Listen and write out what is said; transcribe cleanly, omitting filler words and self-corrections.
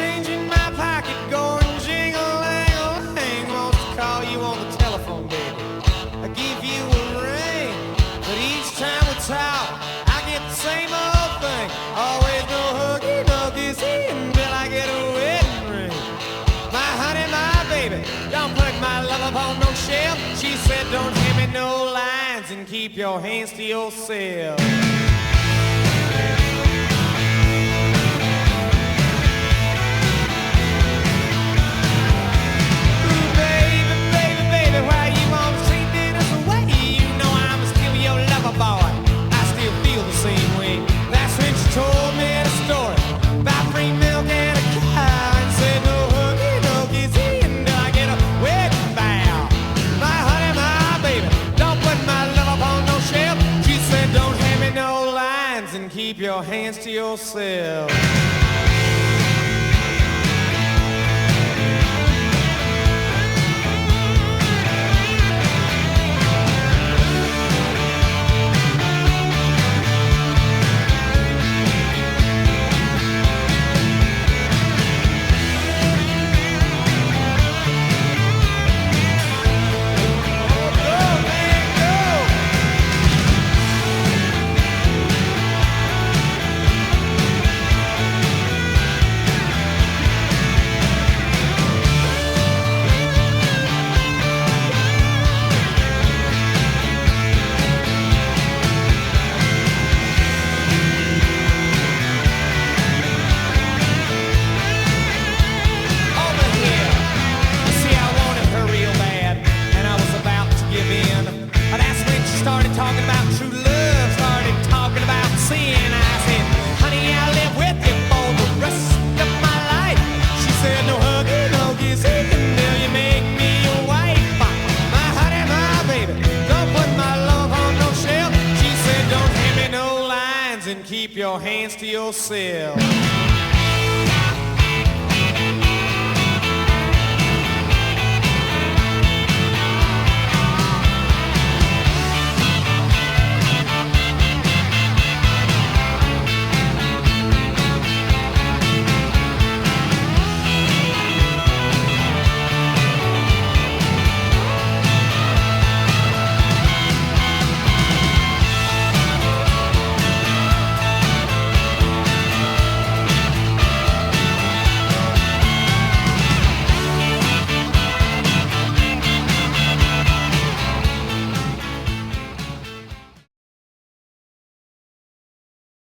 change in my pocket going jingle-lang-a-lang. Wants to call you on the telephone, baby. I give you a ring, but each time we talk, I get the same old thing. Always no huggy-duggies until I get a wedding ring. My honey, my baby, don't put my love up on no shelf. She said, don't give me no lines and keep your hands to yourself. And keep your hands to yourself. Started talking about true love, started talking about sin. I said, honey, I'll live with you for the rest of my life. She said, no huggy, no kissing until you make me your wife. My honey, my baby, don't put my love on no shelf. She said, don't hand me no lines and keep your hands to yourself.